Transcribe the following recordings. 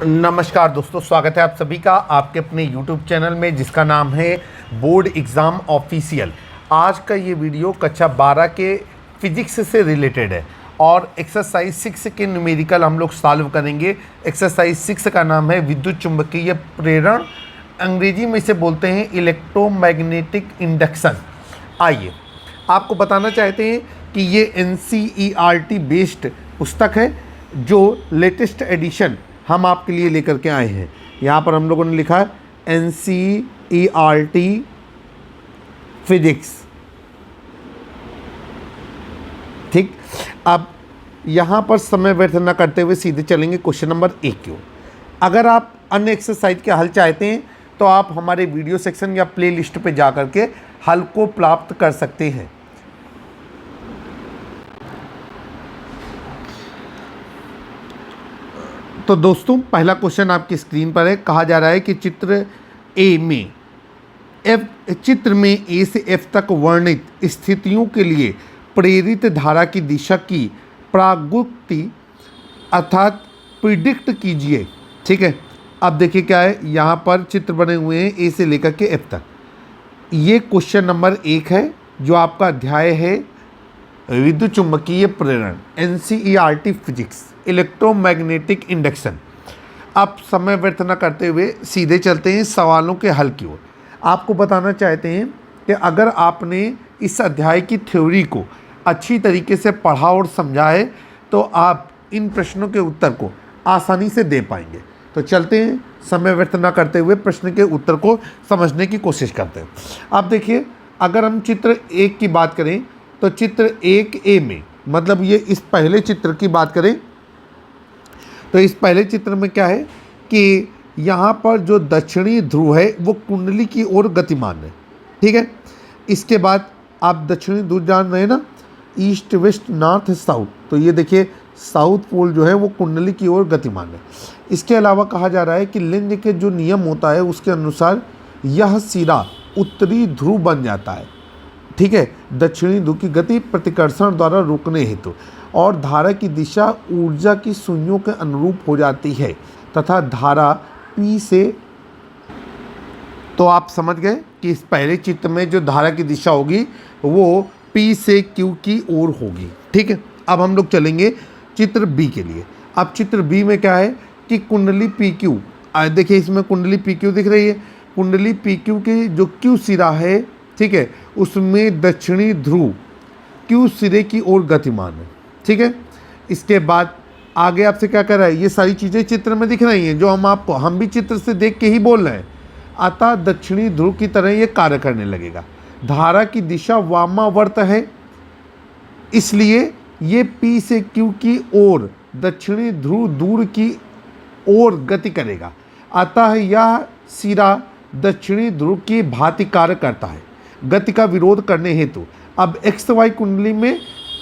नमस्कार दोस्तों, स्वागत है आप सभी का आपके अपने YouTube चैनल में जिसका नाम है बोर्ड एग्ज़ाम ऑफिशियल। आज का ये वीडियो कक्षा 12 के फिजिक्स से रिलेटेड है और एक्सरसाइज 6 के न्यूमेरिकल हम लोग सॉल्व करेंगे। एक्सरसाइज 6 का नाम है विद्युत चुंबकीय प्रेरण, अंग्रेजी में इसे बोलते हैं इलेक्ट्रोमैग्नेटिक इंडक्शन। आइए आपको बताना चाहते हैं कि ये NCERT बेस्ड पुस्तक है जो लेटेस्ट एडिशन हम आपके लिए लेकर के आए हैं। यहाँ पर हम लोगों ने लिखा है NCERT फिजिक्स। ठीक, अब यहाँ पर समय व्यर्थ न करते हुए सीधे चलेंगे क्वेश्चन नंबर 1 की ओर। अगर आप अन्य एक्सरसाइज के हल चाहते हैं तो आप हमारे वीडियो सेक्शन या प्ले लिस्ट पर जा कर के हल को प्राप्त कर सकते हैं। तो दोस्तों, पहला क्वेश्चन आपकी स्क्रीन पर है। कहा जा रहा है कि चित्र में ए से एफ तक वर्णित स्थितियों के लिए प्रेरित धारा की दिशा की प्रागुक्ति अर्थात प्रिडिक्ट कीजिए। ठीक है, अब देखिए क्या है, यहाँ पर चित्र बने हुए हैं ए से लेकर के एफ तक। ये क्वेश्चन नंबर 1 है जो आपका अध्याय है विद्युत चुंबकीय प्रेरण, NCERT फिजिक्स, इलेक्ट्रोमैग्नेटिक इंडक्शन। अब समय व्यर्थ न करते हुए सीधे चलते हैं सवालों के हल की ओर। आपको बताना चाहते हैं कि अगर आपने इस अध्याय की थ्योरी को अच्छी तरीके से पढ़ा और समझा है तो आप इन प्रश्नों के उत्तर को आसानी से दे पाएंगे। तो चलते हैं, समय व्यर्थ न करते हुए प्रश्न के उत्तर को समझने की कोशिश करते हैं। अब देखिए, अगर हम चित्र 1 की बात करें तो चित्र 1A में, मतलब ये इस पहले चित्र की बात करें तो इस पहले चित्र में क्या है कि यहाँ पर जो दक्षिणी ध्रुव है वो कुंडली की ओर गतिमान है। ठीक है, इसके बाद आप दक्षिणी ध्रुव जान रहे हैं ना, ईस्ट वेस्ट नॉर्थ साउथ, तो ये देखिए साउथ पोल जो है वो कुंडली की ओर गतिमान है। इसके अलावा कहा जा रहा है कि लेंज के जो नियम होता है उसके अनुसार यह सिरा उत्तरी ध्रुव बन जाता है। ठीक है, दक्षिणी ध्रुव की गति प्रतिकर्षण द्वारा रोकने हेतु और धारा की दिशा ऊर्जा की सुइयों के अनुरूप हो जाती है तथा धारा P से, तो आप समझ गए कि इस पहले चित्र में जो धारा की दिशा होगी वो P से Q की ओर होगी। ठीक है, अब हम लोग चलेंगे चित्र B के लिए। अब चित्र B में क्या है कि कुंडली PQ, देखिए इसमें कुंडली PQ दिख रही है। कुंडली PQ की जो Q सिरा है, ठीक है, उसमें दक्षिणी ध्रुव Q सिरे की ओर गतिमान है। ठीक है, इसके बाद आगे आपसे क्या कर रहा है, ये सारी चीज़ें चित्र में दिख रही हैं जो हम भी चित्र से देख के ही बोल रहे हैं। अतः दक्षिणी ध्रुव की तरह ये कार्य करने लगेगा। धारा की दिशा वामावर्त है, इसलिए ये P से Q की ओर दक्षिणी ध्रुव दूर की ओर गति करेगा। अतः यह सिरा दक्षिणी ध्रुव की भांति कार्य करता है गति का विरोध करने हेतु। अब XY कुंडली में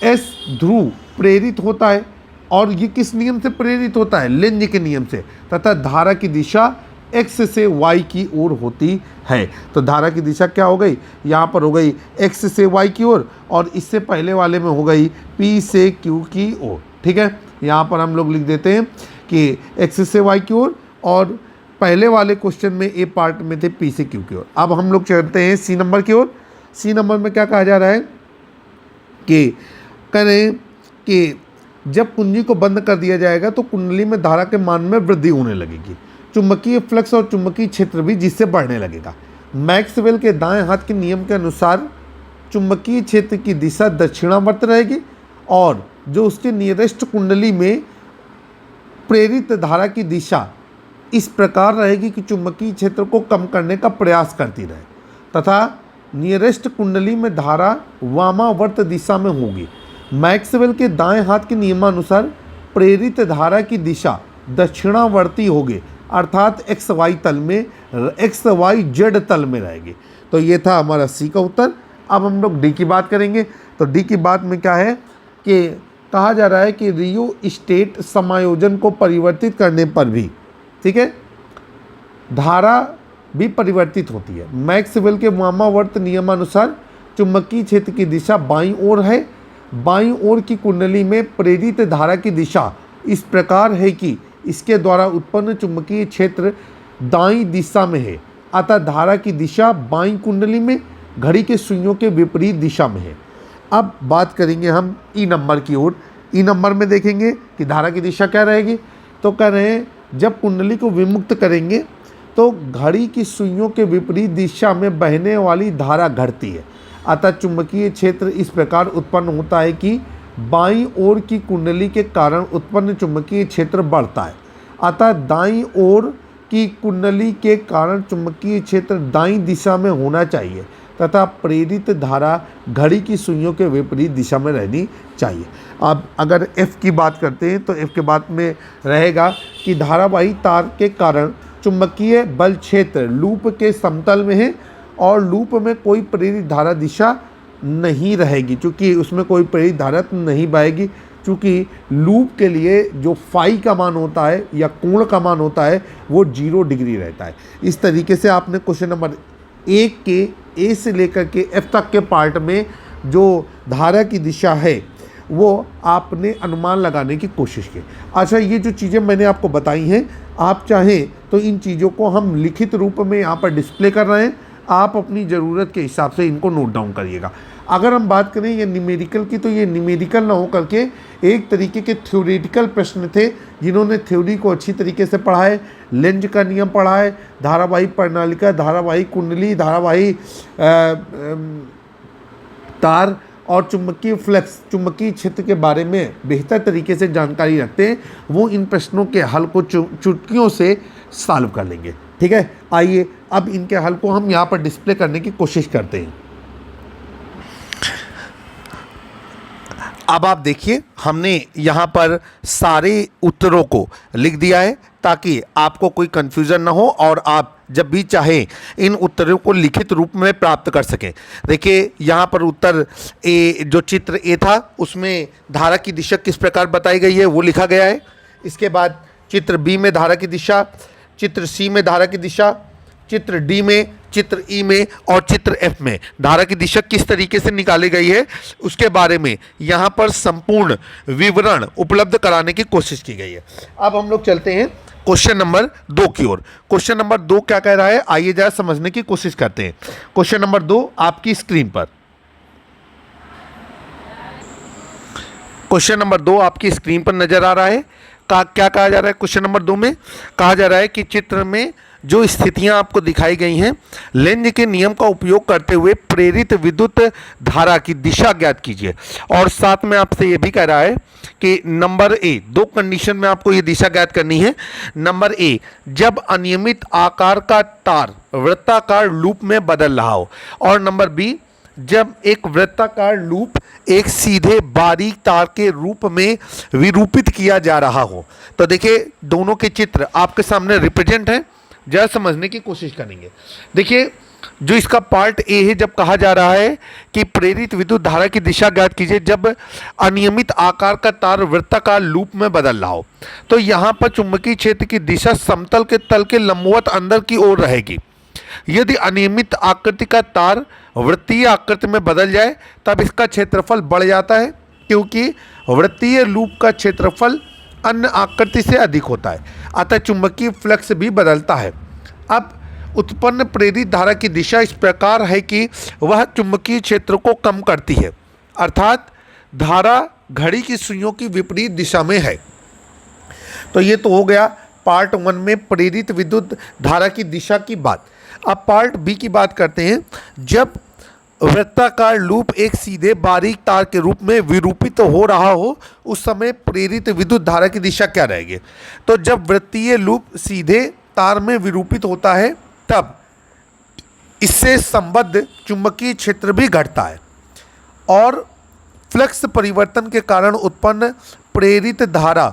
S ध्रुव प्रेरित होता है और ये किस नियम से प्रेरित होता है, लेंज के नियम से, तथा धारा की दिशा X से Y की ओर होती है। तो धारा की दिशा क्या हो गई, यहाँ पर हो गई X से Y की ओर और इससे पहले वाले में हो गई P से Q की ओर। ठीक है, यहाँ पर हम लोग लिख देते हैं कि X से Y की ओर और पहले वाले क्वेश्चन में A पार्ट में थे P से Q की ओर। अब हम लोग चलते हैं C नंबर की ओर। C नंबर में क्या कहा जा रहा है कि करें कि जब कुंजी को बंद कर दिया जाएगा तो कुंडली में धारा के मान में वृद्धि होने लगेगी, चुंबकीय फ्लक्स और चुंबकीय क्षेत्र भी जिससे बढ़ने लगेगा। मैक्सवेल के दाएं हाथ के नियम के अनुसार चुंबकीय क्षेत्र की दिशा दक्षिणावर्त रहेगी और जो उसके नियरेस्ट कुंडली में प्रेरित धारा की दिशा इस प्रकार रहेगी कि चुंबकीय क्षेत्र को कम करने का प्रयास करती रहे तथा नियरेस्ट कुंडली में धारा वामावर्त दिशा में होगी। मैक्सवेल के दाएं हाथ के नियमानुसार प्रेरित धारा की दिशा दक्षिणावर्ती होगी, अर्थात XYZ तल में रहेगी। तो ये था हमारा C का उत्तर। अब हम लोग D की बात करेंगे। तो D की बात में क्या है कि कहा जा रहा है कि रियो स्टेट समायोजन को परिवर्तित करने पर भी, ठीक है, धारा भी परिवर्तित होती है। मैक्सवेल के वामावर्त नियमानुसार चुंबकीय क्षेत्र की दिशा बाईं ओर है। बाईं ओर की कुंडली में प्रेरित धारा की दिशा इस प्रकार है कि इसके द्वारा उत्पन्न चुंबकीय क्षेत्र दाईं दिशा में है, अतः धारा की दिशा बाईं कुंडली में, घड़ी के सुइयों के विपरीत दिशा में है। अब बात करेंगे हम ई नंबर की ओर। ई नंबर में देखेंगे कि धारा की दिशा क्या रहेगी। तो कह रहे हैं जब कुंडली को विमुक्त करेंगे तो घड़ी की सुइयों के विपरीत दिशा में बहने वाली धारा घटती है, अतः चुंबकीय क्षेत्र इस प्रकार उत्पन्न होता है कि बाईं ओर की कुंडली के कारण उत्पन्न चुंबकीय क्षेत्र बढ़ता है, अतः दाईं ओर की कुंडली के कारण चुंबकीय क्षेत्र दाईं दिशा में होना चाहिए तथा प्रेरित धारा घड़ी की सुइयों के विपरीत दिशा में रहनी चाहिए। अब अगर F की बात करते हैं तो F के बाद में रहेगा कि धारावाही तार के कारण चुंबकीय बल क्षेत्र लूप के समतल में है और लूप में कोई प्रेरित धारा दिशा नहीं रहेगी, क्योंकि उसमें कोई प्रेरित धारा नहीं बहेगी, क्योंकि लूप के लिए जो फाई का मान होता है या कोण का मान होता है वो 0 डिग्री रहता है। इस तरीके से आपने क्वेश्चन नंबर 1 के ए से लेकर के F तक के पार्ट में जो धारा की दिशा है वो आपने अनुमान लगाने की कोशिश की। अच्छा, ये जो चीज़ें मैंने आपको बताई हैं, आप चाहें तो इन चीज़ों को हम लिखित रूप में यहाँ पर डिस्प्ले कर रहे हैं, आप अपनी ज़रूरत के हिसाब से इनको नोट डाउन करिएगा। अगर हम बात करें ये न्यूमेरिकल की, तो ये न्यूमेरिकल ना हो करके एक तरीके के थ्योरेटिकल प्रश्न थे, जिन्होंने थ्योरी को अच्छी तरीके से पढ़ा है, लेंज का नियम पढ़ा है, धारावाही प्रणालिका, धारावाही कुंडली, धारावाही तार और चुंबकीय फ्लक्स, चुंबकीय क्षेत्र के बारे में बेहतर तरीके से जानकारी रखते हैं, वो इन प्रश्नों के हल को चुटकियों से सॉल्व कर लेंगे। ठीक है, आइए अब इनके हल को हम यहाँ पर डिस्प्ले करने की कोशिश करते हैं। अब आप देखिए, हमने यहाँ पर सारे उत्तरों को लिख दिया है ताकि आपको कोई कन्फ्यूज़न ना हो और आप जब भी चाहें इन उत्तरों को लिखित रूप में प्राप्त कर सकें। देखिए यहाँ पर उत्तर ए, जो चित्र ए था उसमें धारा की दिशा किस प्रकार बताई गई है वो लिखा गया है। इसके बाद चित्र बी में धारा की दिशा, चित्र सी में धारा की दिशा, चित्र डी में, चित्र ई में और चित्र एफ में धारा की दिशा किस तरीके से निकाली गई है उसके बारे में यहाँ पर संपूर्ण विवरण उपलब्ध कराने की कोशिश की गई है। अब हम लोग चलते हैं क्वेश्चन नंबर 2 की ओर। क्वेश्चन नंबर 2 क्या कह रहा है, आइए जरा समझने की कोशिश करते हैं। क्वेश्चन नंबर 2 आपकी स्क्रीन पर, क्वेश्चन नंबर 2 आपकी स्क्रीन पर नजर आ रहा है। क्या कहा जा रहा है क्वेश्चन नंबर 2 में? कहा जा रहा है कि चित्र में जो स्थितियां आपको दिखाई गई हैं, लेंज के नियम का उपयोग करते हुए प्रेरित विद्युत धारा की दिशा ज्ञात कीजिए। और साथ में आपसे ये भी कह रहा है कि नंबर ए, 2 कंडीशन में आपको ये दिशा ज्ञात करनी है। नंबर ए, जब अनियमित आकार का तार वृत्ताकार लूप में बदल रहा हो, और नंबर बी, जब एक वृत्ताकार लूप एक सीधे बारीक तार के रूप में विरूपित किया जा रहा हो। तो देखिए दोनों के चित्र आपके सामने रिप्रेजेंट हैं, जरा समझने की कोशिश करेंगे। देखिए जो इसका पार्ट ए है, जब कहा जा रहा है कि प्रेरित विद्युत धारा की दिशा ज्ञात कीजिए जब अनियमित आकार का तार वृत्ताकार लूप में बदल रहा हो, तो यहाँ पर चुंबकीय क्षेत्र की दिशा समतल के तल के लंबवत अंदर की ओर रहेगी। यदि अनियमित आकृति का तार वृत्तीय आकृति में बदल जाए तब इसका क्षेत्रफल बढ़ जाता है, क्योंकि वृत्तीय लूप का क्षेत्रफल अन्य आकृति से अधिक होता है, अतः चुंबकीय फ्लक्स भी बदलता है। अब उत्पन्न प्रेरित धारा की दिशा इस प्रकार है कि वह चुंबकीय क्षेत्र को कम करती है, अर्थात धारा घड़ी की सुइयों की विपरीत दिशा में है। तो ये तो हो गया पार्ट 1 में प्रेरित विद्युत धारा की दिशा की बात। अब पार्ट बी की बात करते हैं। जब वृत्ताकार लूप एक सीधे बारीक तार के रूप में विरूपित हो रहा हो, उस समय प्रेरित विद्युत धारा की दिशा क्या रहेगी? तो जब वृत्तीय लूप सीधे तार में विरूपित होता है तब इससे संबद्ध चुंबकीय क्षेत्र भी घटता है और फ्लक्स परिवर्तन के कारण उत्पन्न प्रेरित धारा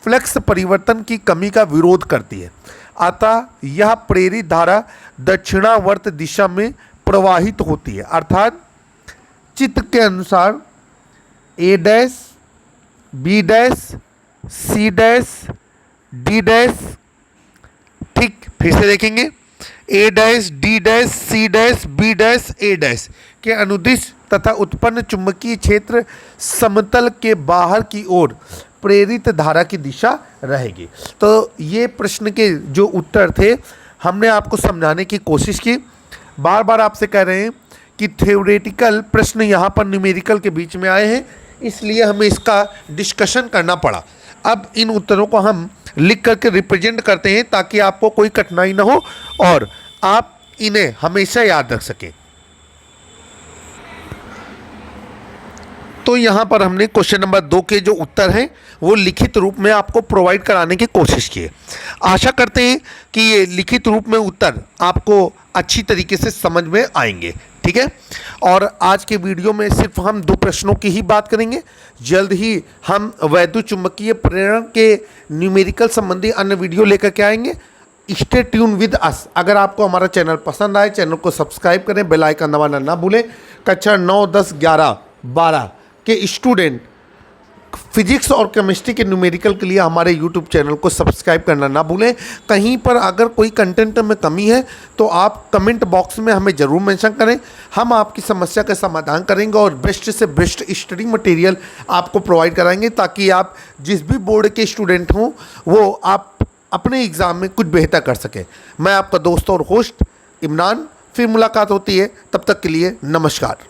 फ्लक्स परिवर्तन की कमी का विरोध करती है, अतः यह प्रेरित धारा दक्षिणावर्त दिशा में प्रवाहित होती है। अर्थात चित्र के अनुसार A dash, B dash, C dash, D dash, ठीक फिर से देखेंगे, A dash, D dash, C dash, B dash, A dash के अनुदिश तथा उत्पन्न चुंबकीय क्षेत्र समतल के बाहर की ओर प्रेरित धारा की दिशा रहेगी। तो ये प्रश्न के जो उत्तर थे हमने आपको समझाने की कोशिश की। बार बार आपसे कह रहे हैं कि थ्योरेटिकल प्रश्न यहाँ पर न्यूमेरिकल के बीच में आए हैं, इसलिए हमें इसका डिस्कशन करना पड़ा। अब इन उत्तरों को हम लिख करके रिप्रेजेंट करते हैं ताकि आपको कोई कठिनाई ना हो और आप इन्हें हमेशा याद रख सकें। तो यहाँ पर हमने क्वेश्चन नंबर 2 के जो उत्तर हैं वो लिखित रूप में आपको प्रोवाइड कराने की कोशिश की है। आशा करते हैं कि ये लिखित रूप में उत्तर आपको अच्छी तरीके से समझ में आएंगे। ठीक है, और आज के वीडियो में सिर्फ हम 2 प्रश्नों की ही बात करेंगे। जल्द ही हम वैद्युत चुंबकीय प्रेरण के न्यूमेरिकल संबंधी अन्य वीडियो लेकर के आएंगे। Stay tune with us. अगर आपको हमारा चैनल पसंद आए, चैनल को सब्सक्राइब करें, बेल आइकन दबाना ना भूलें। कक्षा 9, 10, 11, 12 के स्टूडेंट फिजिक्स और केमिस्ट्री के न्यूमेरिकल के लिए हमारे यूट्यूब चैनल को सब्सक्राइब करना ना भूलें। कहीं पर अगर कोई कंटेंट में कमी है तो आप कमेंट बॉक्स में हमें ज़रूर मेंशन करें, हम आपकी समस्या का समाधान करेंगे और बेस्ट से बेस्ट स्टडी मटेरियल आपको प्रोवाइड कराएंगे ताकि आप जिस भी बोर्ड के स्टूडेंट हों वो आप अपने एग्ज़ाम में कुछ बेहतर कर सकें। मैं आपका दोस्त और होस्ट इमरान, फिर मुलाकात होती है, तब तक के लिए नमस्कार।